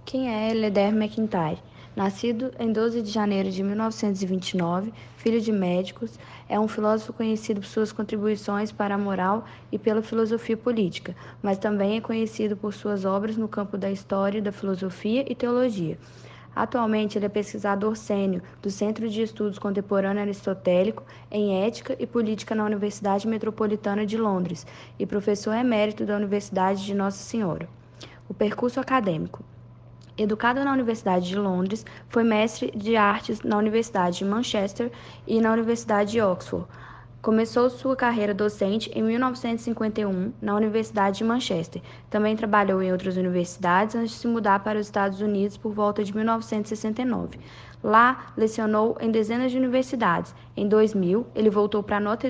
Quem é Leder McIntyre? Nascido em 12 de janeiro de 1929, filho de médicos, é um filósofo conhecido por suas contribuições para a moral e pela filosofia política, mas também é conhecido por suas obras no campo da história, da filosofia e teologia. Atualmente, ele é pesquisador sênior do Centro de Estudos Contemporâneo Aristotélico em Ética e Política na Universidade Metropolitana de Londres e professor emérito da Universidade de Nossa Senhora. O percurso acadêmico. Educado na Universidade de Londres, foi mestre de artes na Universidade de Manchester e na Universidade de Oxford. Começou sua carreira docente em 1951 na Universidade de Manchester. Também trabalhou em outras universidades antes de se mudar para os Estados Unidos por volta de 1969. Lá, lecionou em dezenas de universidades. Em 2000, ele voltou para Notre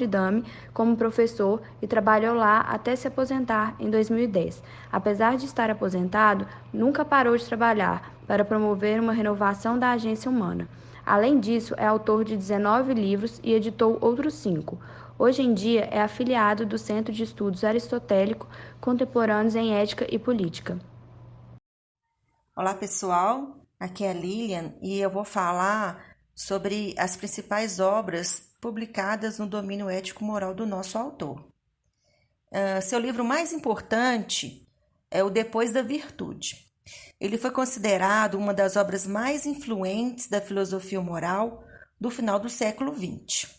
Dame como professor e trabalhou lá até se aposentar em 2010. Apesar de estar aposentado, nunca parou de trabalhar para promover uma renovação da agência humana. Além disso, é autor de 19 livros e editou outros 5. Hoje em dia, é afiliado do Centro de Estudos Aristotélico Contemporâneos em Ética e Política. Olá pessoal, aqui é a Lilian e eu vou falar sobre as principais obras publicadas no domínio ético-moral do nosso autor. Seu livro mais importante é o Depois da Virtude. Ele foi considerado uma das obras mais influentes da filosofia moral do final do século XX.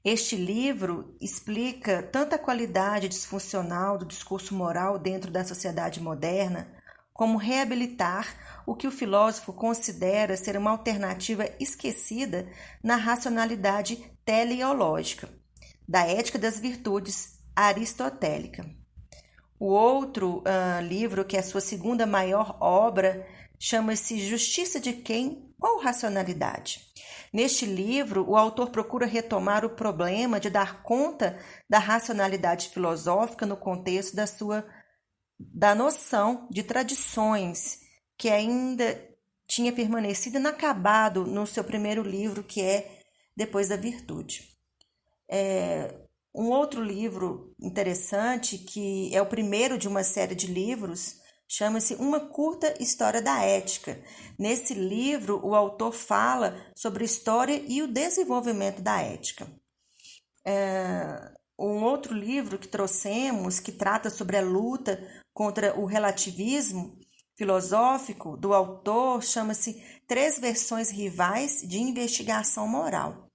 Este livro explica tanto a qualidade disfuncional do discurso moral dentro da sociedade moderna, como reabilitar o que o filósofo considera ser uma alternativa esquecida na racionalidade teleológica, da ética das virtudes aristotélica. O outro livro, que é a sua segunda maior obra, chama-se Justiça de Quem? Qual racionalidade? Neste livro, o autor procura retomar o problema de dar conta da racionalidade filosófica no contexto da noção de tradições que ainda tinha permanecido inacabado no seu primeiro livro, que é Depois da Virtude. Um outro livro interessante, que é o primeiro de uma série de livros, chama-se Uma Curta História da Ética. Nesse livro, o autor fala sobre a história e o desenvolvimento da ética. Um outro livro que trouxemos, que trata sobre a luta contra o relativismo filosófico do autor, chama-se Três Versões Rivais de Investigação Moral.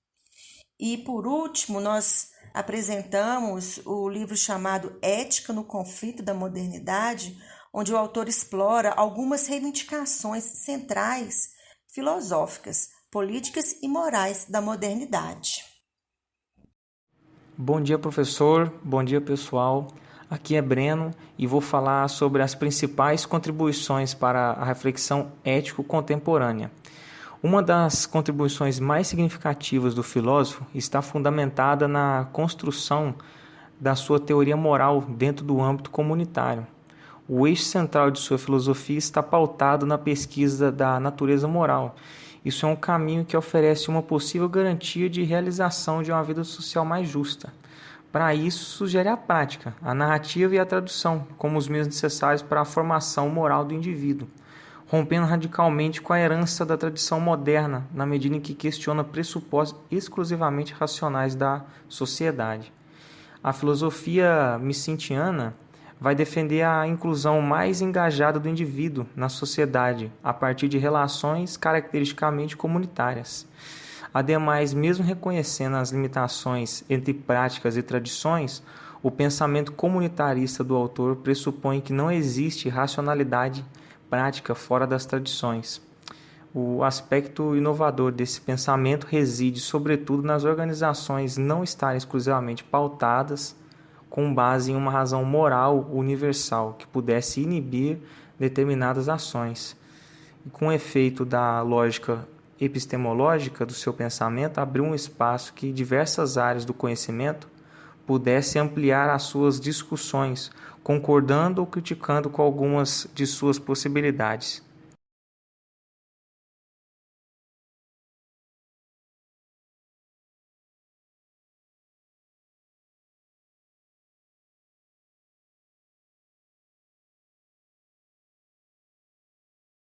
E, por último, nós apresentamos o livro chamado Ética no Conflito da Modernidade, onde o autor explora algumas reivindicações centrais filosóficas, políticas e morais da modernidade. Bom dia, professor. Bom dia, pessoal. Aqui é Breno e vou falar sobre as principais contribuições para a reflexão ético-contemporânea. Uma das contribuições mais significativas do filósofo está fundamentada na construção da sua teoria moral dentro do âmbito comunitário. O eixo central de sua filosofia está pautado na pesquisa da natureza moral. Isso é um caminho que oferece uma possível garantia de realização de uma vida social mais justa. Para isso, sugere a prática, a narrativa e a tradução, como os meios necessários para a formação moral do indivíduo, rompendo radicalmente com a herança da tradição moderna, na medida em que questiona pressupostos exclusivamente racionais da sociedade. A filosofia missintiana vai defender a inclusão mais engajada do indivíduo na sociedade, a partir de relações caracteristicamente comunitárias. Ademais, mesmo reconhecendo as limitações entre práticas e tradições, o pensamento comunitarista do autor pressupõe que não existe racionalidade prática fora das tradições. O aspecto inovador desse pensamento reside, sobretudo, nas organizações não estarem exclusivamente pautadas com base em uma razão moral universal que pudesse inibir determinadas ações. E com o efeito da lógica epistemológica do seu pensamento, abriu um espaço que diversas áreas do conhecimento pudessem ampliar as suas discussões, concordando ou criticando com algumas de suas possibilidades.